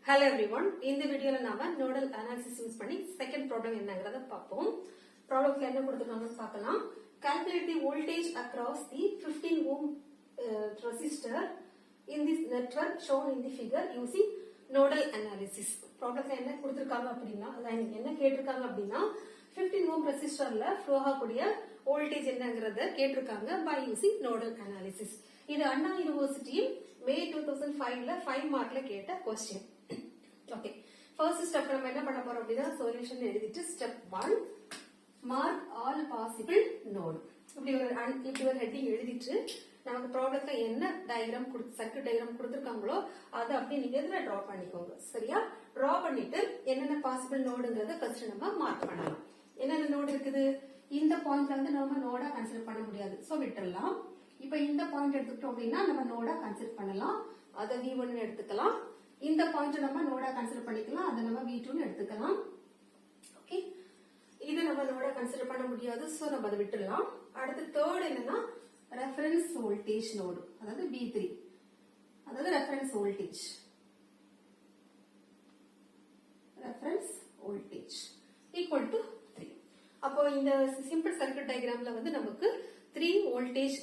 Hello everyone. In the video நாம nodal analysis use பண்ணி second problem என்னங்கறத பாப்போம். Problemல என்ன கொடுத்திருக்காங்கன்னு பார்க்கலாம். Calculate the voltage across the 15 ohm resistor in this network shown in the figure using nodal analysis. Problemல என்ன கொடுத்திருக்காங்க அப்படினா என்ன கேட்டிருக்காங்க அப்படினா 15 ohm resistorல flow ஆகக்கூடிய voltage என்னங்கறத கேட்டிருக்காங்க by using nodal analysis. இது அண்ணா யுனிவர்சிட்டி May 2005ல 5 மார்க்ல கேட்ட क्वेश्चन. Okay. First step நம்ம என்ன பண்ண போறோம் அப்படினா சொல்யூஷன் எழுதிட்டு step 1 mark all possible node. இப்படி ஒரு ஹெட்டிங் எழுதிட்டு நமக்கு ப்ராப்ளம்ல என்ன டயகிராம் சர்க்யூட் டயகிராம் கொடுத்திருக்காங்களோ அதை அப்படியே நீங்க இதுல டிரா பண்ணிக்கோங்க. சரியா? டிரா பண்ணிட்டு என்னென்ன பாசிபிள் நோடுங்கறத ஃபர்ஸ்ட் நம்ம மார்க் பண்ணலாம். என்னென்ன நோடு இருக்குது? இந்த பாயிண்ட்ல வந்து நம்ம நோடா கன்சிடர் பண்ண முடியாது. சோ விட்டுறலாம். இப்போ இந்த பாயிண்ட் எடுத்துக்கிட்டோம் அப்படின்னா நம்ம நோடா கன்சிடர் பண்ணலாம். அதை V1 ன்னு எடுத்துக்கலாம். இந்த பாயிண்ட் நம்ம நோடா கன்சிடர் பண்ணிக்கலாம். அதை நம்ம V2 ன்னு எடுத்துக்கலாம். ஓகே, இது நம்ம நோடா கன்சிடர் பண்ண முடியாது. சோ நம்ம அதை விட்டுறலாம். அடுத்து தேர்ட் என்னன்னா ரெஃபரன்ஸ் வோல்டேஜ் நோடு, அதாவது V3, அதாவது ரெஃபரன்ஸ் வோல்டேஜ் ஈக்குவல் டு 3. அப்போ இந்த சிம்பிள் சர்க்யூட் டயகிராம்ல வந்து நமக்கு 3 வோல்டேஜ்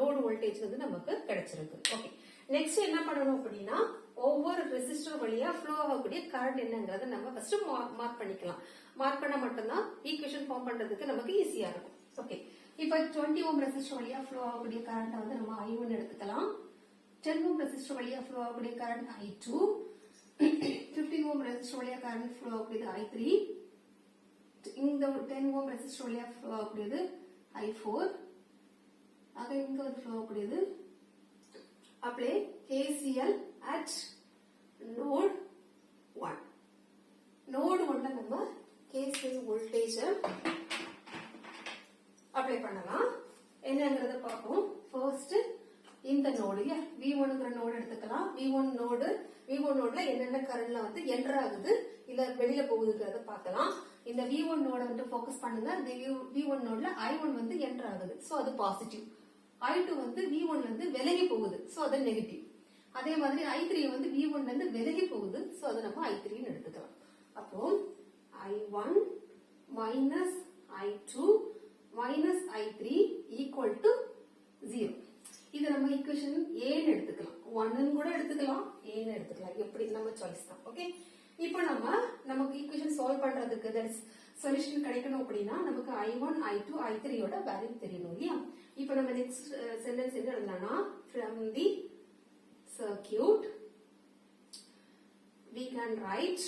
நோடு வோல்டேஜ் வந்து நமக்கு கிடைச்சிருக்கு. ஓகே, நெக்ஸ்ட் என்ன பண்ணணும் அப்படின்னா ஒவ்வொரு ரெசிஸ்டர் வழியா ஃப்ளோ ஆகக்கூடிய கரண்ட் என்னங்கறத நம்ம ஃபர்ஸ்ட் மார்க் பண்ணிக்கலாம். மார்க் பண்ணா மட்டும்தான் ஈக்குவேஷன் ஃபார்ம் பண்றதுக்கு நமக்கு ஈஸியா இருக்கும். ஓகே, இப்போ 20 ஓம் ரெசிஸ்டர் வழியா ஃப்ளோ ஆகக்கூடிய கரண்ட் வந்து நம்ம I1 எடுத்துக்கலாம். 10 ஓம் ரெசிஸ்டர் வழியா ஃப்ளோ ஆகக்கூடிய கரண்ட் I2, 15 ஓம் ரெசிஸ்டர் வழியா கரண்ட் ஃப்ளோ ஆகக்கூடியது I3, இந்த 10 ஓம் ரெசிஸ்டர் வழியா ஃப்ளோ ஆகக்கூடியது I4, ஆக இங்க வந்து ஃப்ளோ ஆகக்கூடியது. apply KCL at node 1. node 1ல நம்ம KCL வோல்டேஜ் அப்ளை பண்ணலாம். என்னங்கறத பாப்போம். ஃபர்ஸ்ட் இந்த நோடு V1ங்கற நோடு எடுத்துக்கலாம். V1 நோட்ல என்னென்ன கரண்ட்ல வந்து என்டர் ஆகுது இல்ல வெளியில போகுதுங்கறத பார்க்கலாம். இந்த V1 நோட வந்து ஃபோக்கஸ் பண்ணுங்க. இந்த V1 நோட்ல I1 வந்து என்டர் ஆகுது. சோ அது பாசிட்டிவ். I2 வந்து V1 ல இருந்து விலகி போகுது. சோ அது நெகட்டிவ். அதே மாதிரி I3 வந்து V1 ல இருந்து விலகி போகுது. சோ அது நம்ம I3 ன்னு எடுத்துக்கலாம். அப்போ I1 minus I2 minus I3 equal to 0. இது நம்ம ஈக்குவேஷன் A ன்னு எடுத்துக்கலாம். 1 ன்னு கூட எடுத்துக்கலாம், A ன்னு எடுத்துக்கலாம். எப்படி நம்ம சாய்ஸ் தான். ஓகே, இப்போ நமக்கு ஈக்குவேஷன் சால்வ் பண்றதுக்கு தட் இஸ் சொல்யூஷன் கிடைக்கணும் அப்படின்னா நமக்கு I1, I2, I3 யோட வேல்யூ தெரியணும் இல்லையா? இப்போ நம்ம நெக்ஸ்ட் சென்டென்ஸ் என்ன எழுதலாம்னா from the circuit we can write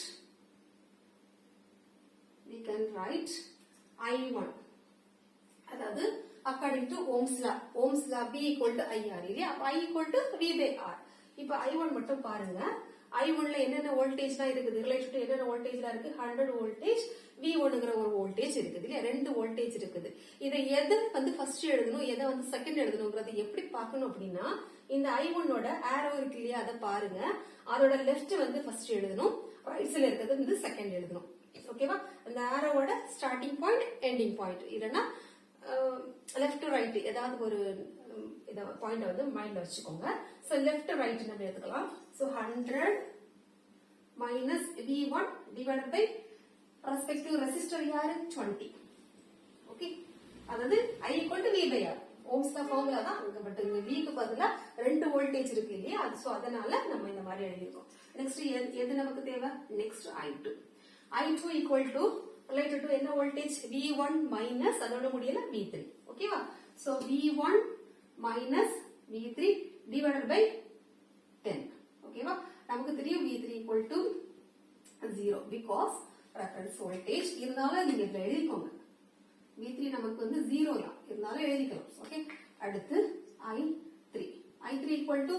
I1, அதாவது according to Ohm's law B equal to IR இல்லையா? I equal to V by R. இப்போ I1 மட்டும் பாருங்க. I1ல என்னென்ன வோல்டேஜ்லாம் இருக்குது ரிலேட்டட் டு என்னென்ன வோல்டேஜ்லாம் இருக்கு? 100 வோல்டேஜ், V1ங்கற ஒரு வோல்டேஜ் இருக்குது இல்லையா? ரெண்டு வோல்டேஜ் இருக்குது. இதை எதை வந்து ஃபர்ஸ்ட் எழுதணும், எதை வந்து செகண்ட் எழுதணும்ங்கறத எப்படி பார்க்கணும் அப்படின்னா இந்த I1ஓட ஆரோ இருக்கு இல்லையா? அதை பாருங்க. அதோட லெஃப்ட் வந்து ஃபர்ஸ்ட் எழுதணும், ரைட்ல இருக்கிறது வந்து செகண்ட் எழுதணும். ஓகேவா? அந்த ஆரோவோட ஸ்டார்டிங் பாயிண்ட் எண்டிங் பாயிண்ட் இல்லனா லெஃப்ட் டு ரைட் ஏதாவது ஒரு இத பாயிண்ட் வந்து மைண்ட்ல வச்சுக்கோங்க. சோ லெஃப்ட் ரைட் நம்ம எடுத்துக்கலாம். So 100 minus V1 divided by respective resistor யாரு? 20. ஓகே, அதாவது I equal to V by R. Ohm's law formula தான் அங்க, பட் இந்த V க்கு பதிலா ரெண்டு வோல்டேஜ் இருக்கு இல்லையா? சோ அதனால நம்ம இந்த மாதிரி எழுதிருக்கோம். நெக்ஸ்ட் எது நமக்கு தேவை? Next I2 equal to related to என்ன வோல்டேஜ்? V1 minus அதோட முடியல V3. ஓகேவா? So V1 minus V3 divided by 10. ஓகேவா? நமக்கு தெரியும் V3 equal to 0 because reference voltage. இருந்தாலும் நீங்க இதுல எழுதிக்கோங்க. V3 நமக்கு வந்து 0 தான், இருந்தாலும் எழுதிக்கலாம். ஓகே, அடுத்து I3 equal to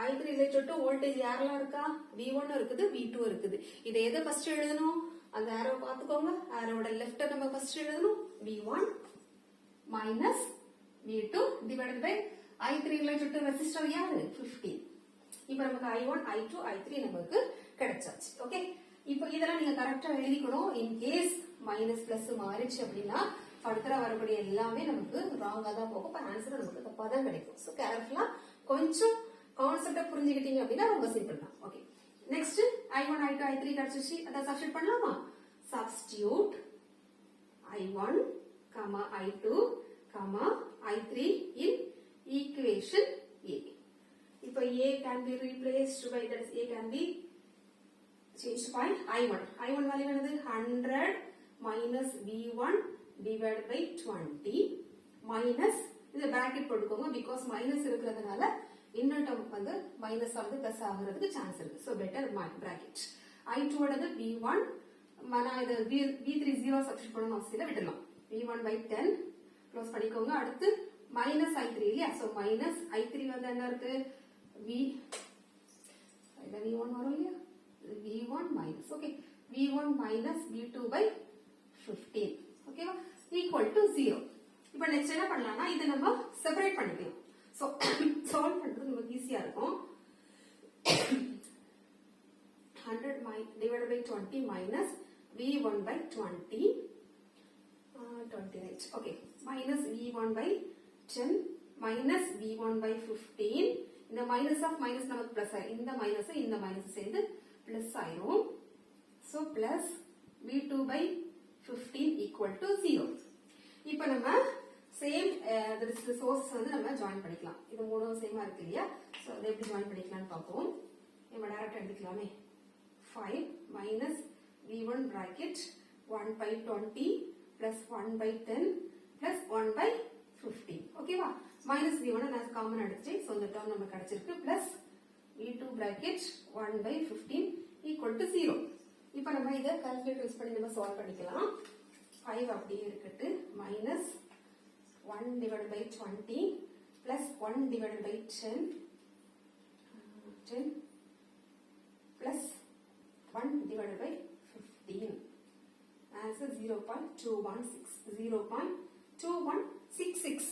I3 related to voltage யாரெல்லாம் இருக்கா? V1 இருக்குது, V2 இருக்குது. இதை எதை ஃபர்ஸ்ட் எழுதணும்? அந்த ஆரோ பாத்துக்கோங்க. ஆரோட லெஃப்ட் நம்ம ஃபர்ஸ்ட் எழுதணும். V1 minus V2 divided by I3 related to resistor யாரு? 15. இப்போ நமக்கு I1, I2, I3 நமக்கு கிடைச்சாச்சு. ஓகே, இப்போ இதெல்லாம் நீங்க கரெக்டா எழுதிக்கணும். இன் கேஸ் மைனஸ் பிளஸ் மாறிச்சு அப்படின்னா ஃபர்தரா வரக்கூடிய எல்லாமே நமக்கு ராங்கா தான் போகும். இப்போ ஆன்சர் நமக்கு தப்பா தான் கிடைக்கும். சோ கேர்ஃபுல்லா கொஞ்சம் கான்செப்ட புரிஞ்சுக்கிட்டீங்க அப்படின்னா ரொம்ப சிம்பிள் தான். Okay, next I1 I2 I3 கிடைச்சிச்சு அத சப்ஸ்டிட்யூட் பண்ணலாமா substitute I1 I2 I3 in equation A. இப்போ A can be replaced by that is A can be changed by I1. I1 value என்னது 100 minus V1 divided by 20 minus இந்த bracket போட்டுக்கோங்க because minus இருக்கிறதுனால இன்னொரு term வந்து minus ஆனது plus ஆகிறதுக்கு chance இருக்கு so better bracket. I2 ஓடது V1 நான் இத V3 0 சப்ஸ்டிட்யூட் பண்ணனும் அவசியம் விட்டுறலாம் V1 by 10 க்ளோஸ் பண்ணிக்கோங்க அடுத்து minus I3 இல்லையா so minus I3 வந்து என்ன இருக்கு V1 வரும் இல்லையா V1 minus okay V1 minus V2 by 15 ஓகேவா equal to 0 இப்போ நெக்ஸ்ட் என்ன பண்ணலாம்னா இத நம்ம செப்பரேட் பண்ணிக்கலாம் சோ சால்வ் பண்றது நமக்கு ஈஸியா இருக்கும் 100 divided by 20 minus V1 by 20 20 right okay minus V1 by 10 minus V1 by 15 இந்த minus of minus நமக்கு plus ஆயிரும் இந்த minus சேர்ந்து plus ஆயிரும் so plus V2 by 15 equal to 0 இப்போ நம்ம சேம் சோர்ஸ் வந்து நம்ம ஜாயின் பண்ணிக்கலாம் இது மூணும் சேமா இருக்கு இல்லையா சோ அதை எப்படி ஜாயின் பண்ணிக்கலாம்னு பாப்போம் நம்ம டைரக்டா எடுத்துக்கலாமே 5 minus V1 bracket 1 by 20 plus 1 by 10 plus 1 by 15 ஓகேவா minus V1 நான் காமன் எடுத்துச்சு சோ இந்த டேர்ம் நமக்கு கிடைச்சிருக்கு plus V2 bracket 1 by 15 equal to 0 இப்போ நம்ம இத கால்குலேட்டர் யூஸ் பண்ணி நம்ம சால்வ் பண்ணிக்கலாம் 5 அப்படியே இருக்கட்டு minus 1 divided by 20 plus 1 divided by 10 plus 1 divided by 15 answer 0.216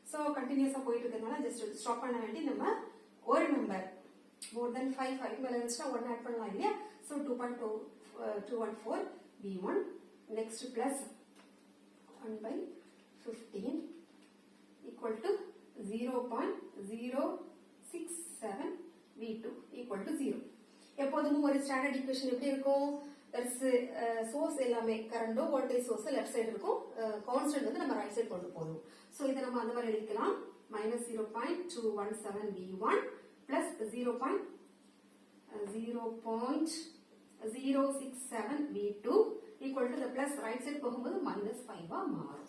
so continuous போயிட்டு இருக்கனால just ஸ்டாப் பண்ண வேண்டி நம்ம ஒரு நம்பர் more than 5 மேல இருந்துச்சுனா 1 ஆட் பண்ணலாம் இல்லையா so 2.214 V1 next plus 1 by 15 equal to 0.067 V2 equal to 0 எப்போதும் ஒரு ஸ்டாண்டர்ட் ஈக்குவேஷன் எப்படி இருக்கும் சோர்ஸ் எல்லாமே கரண்டோ வோல்டேஜ் சோர்ஸ் லெஃப்ட் சைடு இருக்கும் கான்ஸ்டன்ட் வந்து நம்ம ரைட் சைடு கொண்டு போறோம் சோ இத நம்ம அந்த மாதிரி எழுதிக்கலாம் -0.217 V1 plus 0.067 V2 equal to the plus right side போகும்போது -5 ஆ மாறும்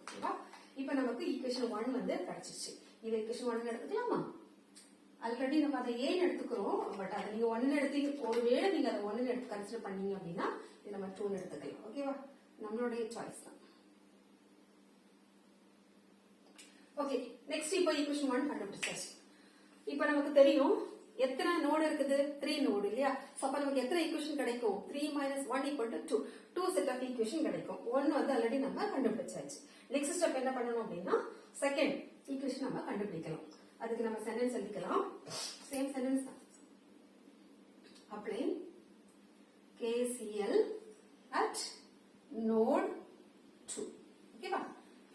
ஓகேவா இப்போ நமக்கு ஈக்குவேஷன் 1 வந்து கிடைச்சிச்சு இது ஈக்குவேஷன் 1 எடுத்துக்கலாமா ஆல்ரெடி நம்ம அதை a எடுத்துக்கிறோம் பட் அது நீங்க 1 எடுத்தீங்க ஒருவேளை நீங்க அதை 1 எடுத்து கன்சிடர் பண்ணீங்க அப்படினா இது நம்ம 2 எடுத்துக்கலாம் ஓகேவா நம்மளுடைய சாய்ஸ் தான் ஓகே நெக்ஸ்ட் இப்போ ஈக்குவேஷன் 1 கண்டுபிடிச்சாச்சு இப்போ நமக்கு தெரியும் எத்தனை நோடு இருக்குது 3 நோடு இல்லையா சோ அப்ப நமக்கு எத்தனை ஈக்குவேஷன் கிடைக்கும் 3 1 2 2 செட் ஆஃப் ஈக்குவேஷன் கிடைக்கும் 1 வந்து ஆல்ரெடி நம்ம கண்டுபிடிச்சாச்சு நெக்ஸ்ட் ஸ்டெப் என்ன பண்ணனும் அப்படினா செகண்ட் ஈக்குவேஷன் நம்ம கண்டுபிடிக்கலாம் அதுக்கு நம்ம சென்டென்ஸ் எழுதிக்கலாம் சேம் சென்டென்ஸ் தான் அப்ளை KCL at node 2 ஓகேவா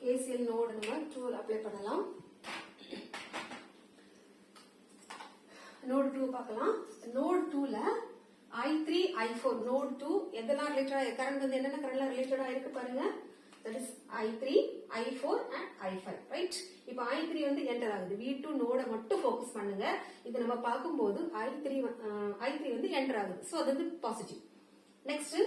KCL node நம்ம 2 அப்ளை பண்ணலாம் நோட் 2 பார்க்கலாம் நோட் 2 ல I3 I4 நோட் 2 எதெல்லாம் ரிலேட்டடா கரண்ட் வந்து என்னென்ன கரண்ட்ல ரிலேட்டடா இருக்கு பாருங்க that is I3 I4 and I5 right இப்போ I3 வந்து என்டர் ஆகுது V2 நோட மட்டும் ஃபோக்கஸ் பண்ணுங்க இது நம்ம பாக்கும்போது I3 வந்து என்டர் ஆகுது சோ அது வந்து positive next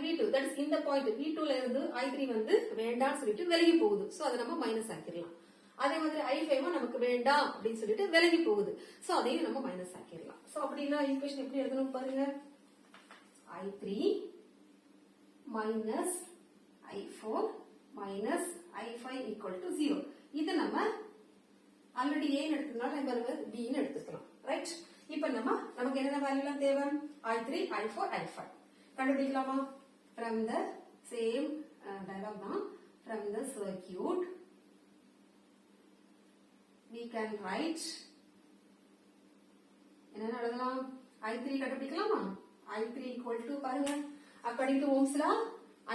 V2 that is இந்த பாயிண்ட் V2 ல இருந்து I3 வந்து வேண்டாம்னு சொல்லிட்டு விலகி போகுது சோ அதை நம்ம மைனஸ் ஆக்கிரலாம் அதே மாதிரி I5 நமக்கு வேண்டாம் அப்படினு சொல்லிட்டு விலகி போகுது சோ அதையும் நம்ம மைனஸ் ஆக்கிரலாம் சோ அப்படினா ஈக்குவேஷன் எப்படி எழுதணும் பாருங்க I3 minus I4 minus I5 equal to 0 இது நம்ம ஆல்ரெடி A ன்னு எடுத்தனால நம்ம B ன்னு எடுத்துக்கலாம் ரைட் இப்போ நமக்கு என்னென்ன வேல்யூலாம் தேவை I3 I4 I5 கண்டுபிடிக்கலாமா from the same diagram தான் from the circuit we can write என்ன எழுதலாம் I3 கண்டுபிடிக்கலாமா I3 equal to பாருங்க according to Ohm's law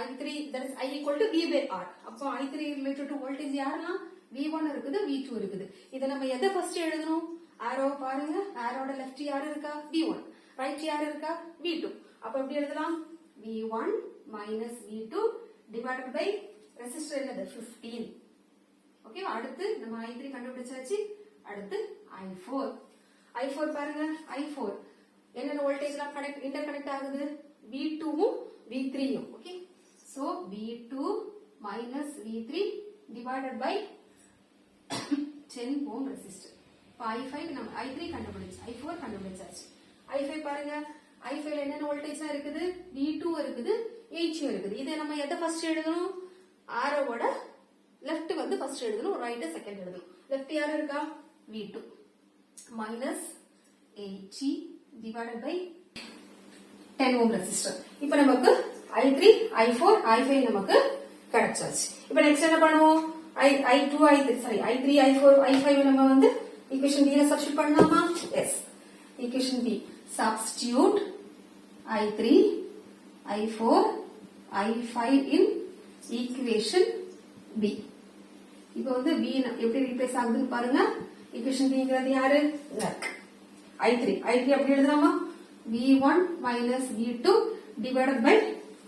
I3 that is I equal to V by R அப்போ I3 related to voltage யாரெல்லாம் V1 இருக்குது V2 இருக்குது இத நம்ம எதை ஃபர்ஸ்ட் எழுதணும் arrow பாருங்க arrow ஓட லெஃப்ட் யார் இருக்கா V1 ரைட் யார் இருக்கா V2. அப்ப எப்படி எழுதலாம் V1 minus V2 divided by resistor என்னது 15. ஓகே, அடுத்து நம்ம I3 கண்டுபிடிச்சாச்சு. அடுத்து I4 பாருங்க. I4 என்னென்ன வோல்டேஜ்லாம் இன்டர் கனெக்ட் ஆகுது V2 உம் V3 உம். Okay, so V2 minus V3 divided by 10 ohm resistor. இப்போ I5 நம்ம I3 கண்டுபிடிச்சு I4 கண்டுபிடிச்சாச்சு. I5 பாருங்க. I5 ல என்னென்ன வோல்டேஜ்லாம் இருக்குது V2 இருக்குது H இருக்குது. இதை நம்ம எதை ஃபர்ஸ்ட் எழுதணும் ஆரோவோட லெஃப்ட் வந்து ஃபர்ஸ்ட் எழுதணும், ரைட் செகண்ட் எழுதணும். லெஃப்ட் யார் இருக்கா V2 minus H divided by 10 ohm resistor. இப்போ நமக்கு I3 I4 I5 நமக்கு கிடைச்சாச்சு. இப்போ நெக்ஸ்ட் என்ன பண்ணுவோம் I2 I3 I4 I5 நம்ம வந்து equation B ல சப்ஸ்டிட்யூட் பண்ணலாமா? S. equation B substitute I3 I4 I5 in equation B. இப்போ வந்து B எப்படி ரீப்ளேஸ் ஆகுதுன்னு பாருங்க. equation B ங்கிறது யாரு I3 அப்படி எழுதலாமா V1 minus V2 divided by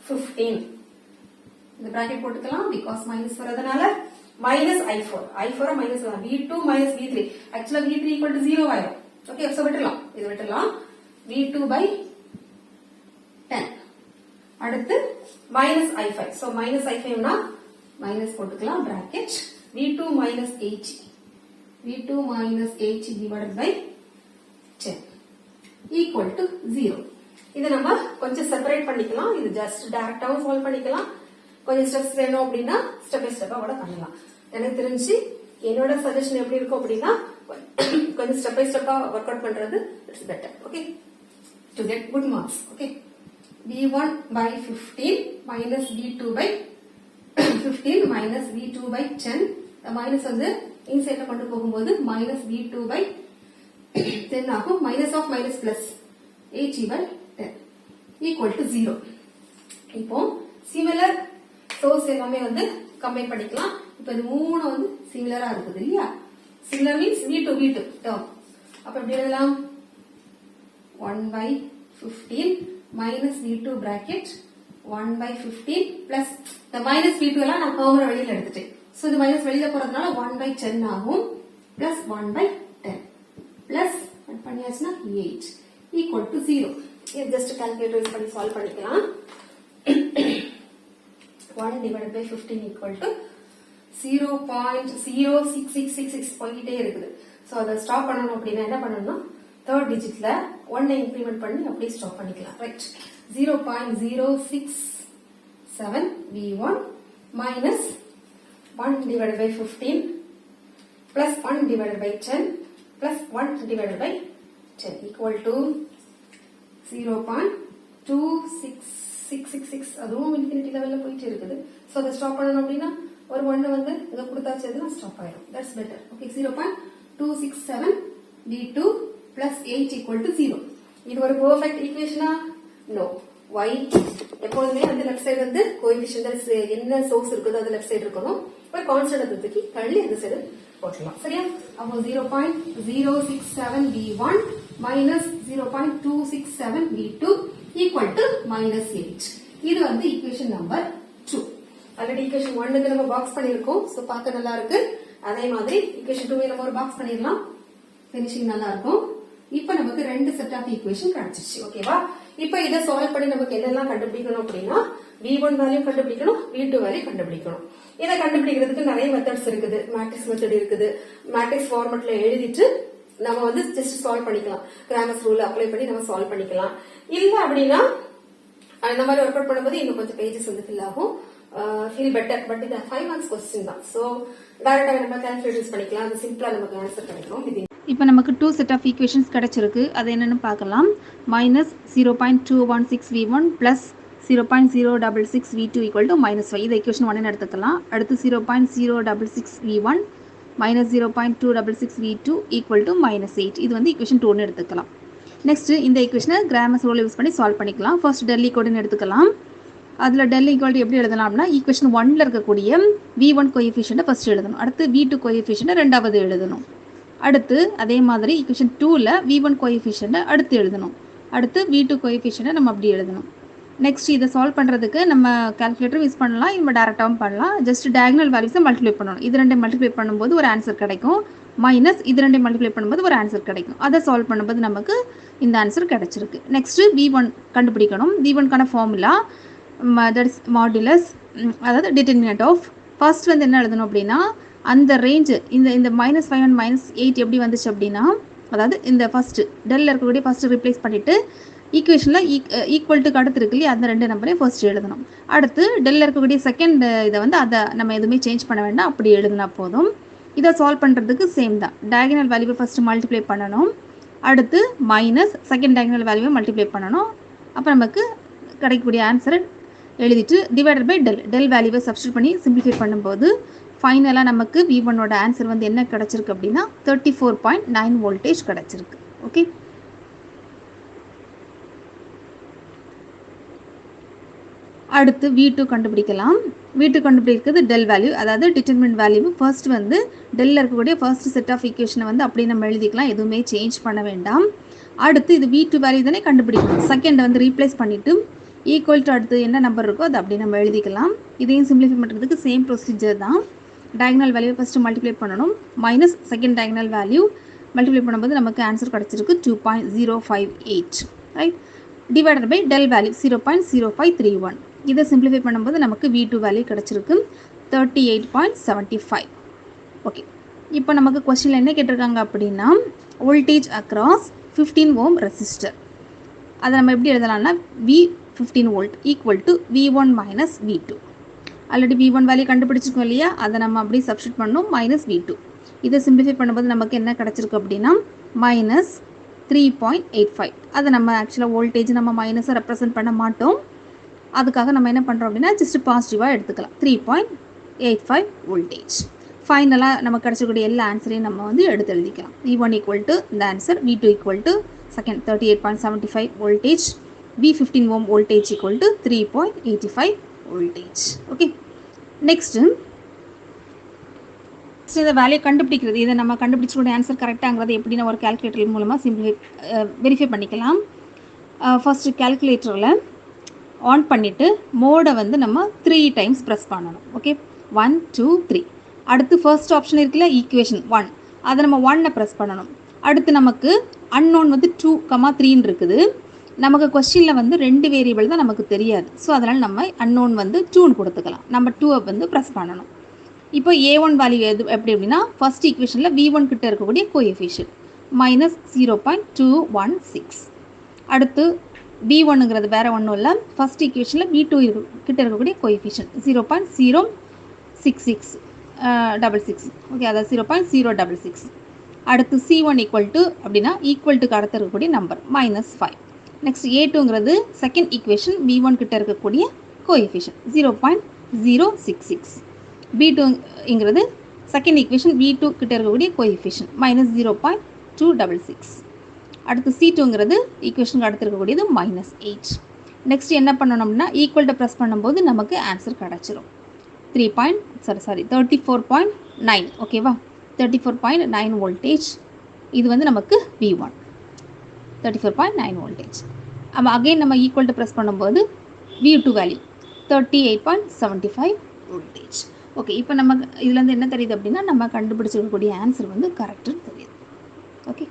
15. இந்த bracket போட்டுக்கலாம் because minus வரதுனால minus I4 minus V2 minus V3. actually V3 equal to 0 ஆயிடும். ஓகே, சோ விட்டுறலாம், இது விட்டுறலாம். V2 by 10. அடுத்து minus I5. so minus I5 னா minus போட்டுக்கலாம் bracket V2 minus H divided by 10 equal to 0. இதை நம்ம கொஞ்சம் செப்பரேட் பண்ணிக்கலாம். இது ஜஸ்ட் டைரக்டாவும் சால்வ் பண்ணிக்கலாம். கொஞ்சம் ஸ்டெப்ஸ் வேணும் அப்படின்னா ஸ்டெப் பை ஸ்டெப்பா கூட பண்ணலாம். எனக்கு தெரிஞ்சு என்னோட சஜஷன் எப்படி இருக்கும் அப்படின்னா கொஞ்சம் ஸ்டெப் பை ஸ்டெப்பா ஒர்க் அவுட் பண்றது it's better. Okay, to get good marks. Okay, V1 by 15 minus V2 by 15 minus V2 by 10. Minus வந்து இன்சைட்ல கொண்டு போகும்போது minus V2 by 10 ஆகும். Minus of minus plus H by 10 equal to 0. இப்போ similar source எல்லாமே வந்து combine பண்ணிக்கலாம். இப்போ இது மூணு வந்து சிமிலரா இருக்குது இல்லையா? Similar means V2 term. அப்ப எப்படி எழுதலாம் 1 by 15 minus V2 bracket 1 by 15 plus the minus V2 எல்லாம் நான் காமனா வெளியில எடுத்துட்டேன். சோ இது மைனஸ் வெளியில போறதுனால 1 by 10 ஆகும் plus 1 by 10 plus add பண்ணியாச்சுனா 8 equal to 0. இது just calculator யூஸ் பண்ணி சால்வ் பண்ணிக்கலாம். 1 divided by 15 equal to 0.06666 போயிட்டே இருக்குது. சோ அதை ஸ்டாப் பண்ணனும் அப்படினா என்ன பண்ணனும்னா third digitல 1 இன்கிரிமென்ட் பண்ணி அப்படியே ஸ்டாப் பண்ணிக்கலாம். Right, 0.067 V1 minus 1 divided by 15 plus 1 divided by 10 plus 1 divided by 10 equal to 0.26666. அதுவும் இன்ஃபினிட்டி லெவல்ல போயிட்டு இருக்குது. சோ அதை ஸ்டாப் பண்ணனும் அப்படினா ஒரு 1 வந்து இங்க கொடுத்தாச்சதுனா ஸ்டாப் ஆயிடும். That's better. Okay, 0.267 V2 plus 8 equal to 0. இது ஒரு பெர்ஃபெக்ட் ஈக்குவேஷனா? நோ. why? எப்பவுமே அந்த லெஃப்ட் சைடு வந்து கோஎஃபிஷியன்ட்ஸ் என்ன சோர்ஸ் இருக்குதோ அது லெஃப்ட் சைடு இருக்கணும். ஒரு கான்ஸ்டன்ட் தூக்கி தள்ளி அந்த சைடு போடலாம். சரியா? அப்போ 0.067 V1 minus 0.267 V2 equal to minus 8. இது வந்து ஈக்குவேஷன் நம்பர் 2. ஆல்ரெடி ஈக்குவேஷன் 1க்கு நம்ம பாக்ஸ் பண்ணிருக்கோம். சோ பார்க்க நல்லா இருக்கு. அதே மாதிரி ஈக்குவேஷன் 2 நம்ம ஒரு பாக்ஸ் பண்ணிரலாம். ஃபினிஷிங் நல்லா இருக்கும். இப்போ நமக்கு ரெண்டு செட் ஆஃப் ஈக்குவேஷன் கிடைச்சிருச்சு. ஓகேவா? இப்போ இத சால்வ் பண்ணி நமக்கு என்னெல்லாம் கண்டுபிடிக்கணும் அப்படின்னா V1 வேல்யூ கண்டுபிடிக்கணும், V2 வேல்யூ கண்டுபிடிக்கணும். இத கண்டுபிடிக்கிறதுக்கு நிறைய மெத்தட்ஸ் இருக்குது. மேட்ரிக்ஸ் மெத்தட் இருக்குது. மேட்ரிக்ஸ் ஃபார்மட்ல எழுதிட்டு நம்ம வந்து ஜஸ்ட் சால்வ் பண்ணிக்கலாம். கிராமர்ஸ் ரூல் அப்ளை பண்ணி நம்ம சால்வ் பண்ணிக்கலாம். இல்ல அப்படின்னா அந்த மாதிரி ஒர்க் அவுட் பண்ணும்போது இன்னும் கொஞ்சம் பேஜஸ் வந்து ஃபில் ஆகும். Feel better. பட் இது 5 மார்க்ஸ் क्वेश्चन தான். சோ டைரக்டா நம்ம கால்குலேட் யூஸ் பண்ணிக்கலாம். அது சிம்பிளா நமக்கு ஆன்சர் கிடைக்கும். இப்போ நமக்கு 2 செட் ஆஃப் ஈக்குவேஷன்ஸ் கிடைச்சிருக்கு. அது என்னன்னு பார்க்கலாம். Minus 0.216 V1 plus 0.066 V2 equal to -5. இதை ஈக்குவேஷன் 1 எடுத்துக்கலாம். அடுத்து 0.066 V1 minus 0.266 V2 equal to -8. இது வந்து ஈக்குவேஷன் 2 எடுத்துக்கலாம். நெக்ஸ்ட் இந்த ஈக்குவேஷனை கிராமர்ஸ் ரூல் யூஸ் பண்ணி சால்வ் பண்ணிக்கலாம். ஃபர்ஸ்ட் டெல் ஈக்குவல்னு எடுத்துக்கலாம். அதில் டெல் ஈக்குவல் எப்படி எழுதலாம்னா ஈக்குவேஷன் 1ல இருக்கக்கூடிய V1 கோஎஃபிஷியன்ட்டை ஃபர்ஸ்ட் எழுதணும். அடுத்து V2 கோஎஃபிஷியன்ட்டை ரெண்டாவது எழுதணும். அடுத்து அதே மாதிரி ஈக்குவேஷன் 2ல V1 கோஎஃபிஷியன்ட்டை அடுத்து எழுதணும். அடுத்து V2 கோஎஃபிஷியன்ட்டை நம்ம அப்படி எழுதணும். நெக்ஸ்ட் இதை சால்வ் பண்ணுறதுக்கு நம்ம கால்குலேட்டர் யூஸ் பண்ணலாம், நம்ம டேரெக்டாகவும் பண்ணலாம். ஜஸ்ட் டயகனல் வேல்யூஸை மல்டிப்ளை பண்ணணும். இது ரெண்டையும் மல்டிப்ளை பண்ணும்போது ஒரு ஆன்சர் கிடைக்கும், மைனஸ் இது ரெண்டையும் மல்டிப்ளை பண்ணும்போது ஒரு ஆன்சர் கிடைக்கும். அதை சால்வ் பண்ணும்போது நமக்கு இந்த ஆன்சர் கிடைச்சிருக்கு. நெக்ஸ்ட்டு V1 கண்டுபிடிக்கணும். V1க்கான ஃபார்முலா தட் இஸ் மாடுலஸ், அதாவது டிட்டர்மினன்ட் ஆஃப். ஃபர்ஸ்ட் வந்து என்ன எழுதணும் அப்படின்னா, அந்த ரேஞ்சு இந்த -5 and -8 எப்படி வந்துச்சு அப்படின்னா, அதாவது இந்த ஃபஸ்ட்டு டெல்லில் இருக்கக்கூடிய ஃபஸ்ட்டு ரிப்ளேஸ் பண்ணிவிட்டு ஈக்குவேஷனில் ஈக்குவல்ட்டுக்கு அடுத்து இருக்கு இல்லையா, அந்த ரெண்டு நம்பரையும் ஃபர்ஸ்ட் எழுதணும். அடுத்து டெல்லில் இருக்கக்கூடிய செகண்ட் இதை வந்து அதை நம்ம எதுவுமே சேஞ்ச் பண்ண வேண்டாம், அப்படி எழுதினா போதும். இதை சால்வ் பண்ணுறதுக்கு சேம் தான். டயகனல் வேல்யூவை ஃபஸ்ட்டு மல்டிப்ளை பண்ணணும், அடுத்து மைனஸ் செகண்ட் டயகனல் வேல்யூவை மல்டிப்ளை பண்ணணும். அப்போ நமக்கு கிடைக்கக்கூடிய ஆன்சரை எழுதிட்டு டிவைடட் பை டெல் வேல்யூவை சப்ஸ்டியூட் பண்ணி சிம்பிளிஃபை பண்ணும்போது ஃபைனலாக நமக்கு V1ஓட ஆன்சர் வந்து என்ன கிடச்சிருக்கு அப்படின்னா 34.9 வோல்டேஜ் கிடச்சிருக்கு. ஓகே, அடுத்து V2 கண்டுபிடிக்கலாம். V2 கண்டுபிடிக்கிறது டெல் வேல்யூ, அதாவது டிட்டர்மினன்ட் வேல்யூ. ஃபர்ஸ்ட் வந்து டெல்லில் இருக்கக்கூடிய ஃபர்ஸ்ட் செட் ஆஃப் ஈக்குவேஷனை வந்து அப்படியே நம்ம எழுதிக்கலாம், எதுவுமே சேஞ்ச் பண்ண வேண்டாம். அடுத்து இது V2 வேல்யூ தானே கண்டுபிடிக்கணும். செகண்ட் வந்து ரீப்ளேஸ் பண்ணிவிட்டு ஈக்குவல் டு அடுத்து என்ன நம்பர் இருக்கோ அதை அப்படி நம்ம எழுதிக்கலாம். இதையும் சிம்பிளிஃபை பண்ணுறதுக்கு சேம் ப்ரொசீஜர் தான். டயகனல் வேல்யூ ஃபஸ்ட்டு மல்டிப்ளை பண்ணணும், minus second diagonal value multiply பண்ணும்போது நமக்கு ஆன்சர் கிடச்சிருக்கு 2.058, right. Divided by del value 0.0531. இதை சிம்பிளிஃபை பண்ணும்போது நமக்கு V2 வேல்யூ கிடச்சிருக்கு 38.75. ஓகே, இப்போ நமக்கு கொஸ்டினில் என்ன கேட்டிருக்காங்க அப்படின்னா, வோல்டேஜ் அக்ராஸ் 15 ஓம் ரெசிஸ்டர். அதை நம்ம எப்படி எழுதலாம்னா V15 volt equal to V1 minus V2. Already V1 value கண்டுபிடிச்சிருக்கோம் இல்லையா, அதை நம்ம அப்படியே சப்ஸ்டியூட் பண்ணணும், மைனஸ் V2. இதை சிம்பிளிஃபை பண்ணும்போது நமக்கு என்ன கிடச்சிருக்கு அப்படின்னா மைனஸ் 3.85. அதை நம்ம ஆக்சுவலாக வோல்டேஜ் நம்ம மைனஸை ரெப்ரசென்ட் பண்ண மாட்டோம், அதுக்காக நம்ம என்ன பண்ணுறோம் அப்படின்னா ஜஸ்ட் பாசிட்டிவாக எடுத்துக்கலாம். 3.85 வோல்டேஜ். ஃபைனலாக நமக்கு கிடச்சக்கூடிய எல்லா ஆன்சரையும் நம்ம வந்து எடுத்து எழுதிக்கலாம். V1 ஈக்குவல் டு இந்த answer, V2 equal to second 38.75 voltage, V15 ohm voltage equal to 3.85 voltage. Okay, next இதை வேல்யூ கண்டுபிடிக்கிறது. இதை நம்ம கண்டுபிடிச்சோட ஆன்சர் கரெக்டாங்கிறது எப்படின்னா ஒரு கால்குலேட்டர் மூலமாக வெரிஃபை பண்ணிக்கலாம். ஃபர்ஸ்ட்டு கால்குலேட்டரில் ஆன் பண்ணிவிட்டு மோடை வந்து நம்ம 3 டைம்ஸ் ப்ரெஸ் பண்ணணும். ஓகே, 1 2 3. அடுத்து ஃபர்ஸ்ட் ஆப்ஷன் இருக்குல்ல ஈக்குவேஷன் 1, அதை நம்ம 1 ப்ரெஸ் பண்ணணும். அடுத்து நமக்கு அன்னோன் வந்து 2,3 இருக்குது. நமக்கு கொஸ்டினில் வந்து 2 வேரியபிள் தான் நமக்கு தெரியாது, ஸோ அதனால் நம்ம அன்னோன் வந்து 2ன்னு கொடுத்துக்கலாம். நம்ம 2 வந்து ப்ரெஸ் பண்ணணும். இப்போ A1 வேல்யூ எப்படி அப்படின்னா ஃபர்ஸ்ட் ஈக்குவேஷனில் V1 கிட்ட இருக்கக்கூடிய கோஎஃபிஷியன்ட் மைனஸ் 0.216. அடுத்து V1ங்கிறது வேறு ஒன்றும் இல்லை, ஃபர்ஸ்ட் ஈக்குவேஷனில் V2 கிட்ட இருக்கக்கூடிய கோஎஃபிஷியன்ட் 0.066. ஓகே, அதாவது 0.066. அடுத்து C1 ஈக்குவல் டு அப்படின்னா ஈக்குவல் டுக்கு அடுத்து இருக்கக்கூடிய நம்பர் -5. நெக்ஸ்ட் A2ங்கிறது செகண்ட் ஈக்குவேஷன் V1 கிட்ட இருக்கக்கூடிய கோஎஃபிஷியன்ட் 0.066. B2ங்கிறது செகண்ட் ஈக்குவேஷன் V2 கிட்ட இருக்கக்கூடிய கோஎஃபிஷியன்ட் -0.266. அடுத்து C2ங்கிறது ஈக்குவேஷனுக்கு அடுத்து இருக்கக்கூடியது -8. நெக்ஸ்ட் என்ன பண்ணணும்னா ஈக்குவல்ட்டை ப்ரெஸ் பண்ணும்போது நமக்கு ஆன்சர் கிடச்சிரும் 34.9. ஓகேவா, 34.9 வோல்டேஜ். இது வந்து நமக்கு V1 34.9 வோல்டேஜ். அப்போ அகெயின் நம்ம ஈக்குவல்ட்டை ப்ரெஸ் பண்ணும்போது V2 வேல்யூ 38.75 வோல்டேஜ். ஓகே, இப்போ நம்ம இதுலேருந்து என்ன தெரியுது அப்படின்னா நம்ம கண்டுபிடிச்சிருக்கக்கூடிய ஆன்சர் வந்து கரெக்டுன்னு தெரியுது. ஓகே.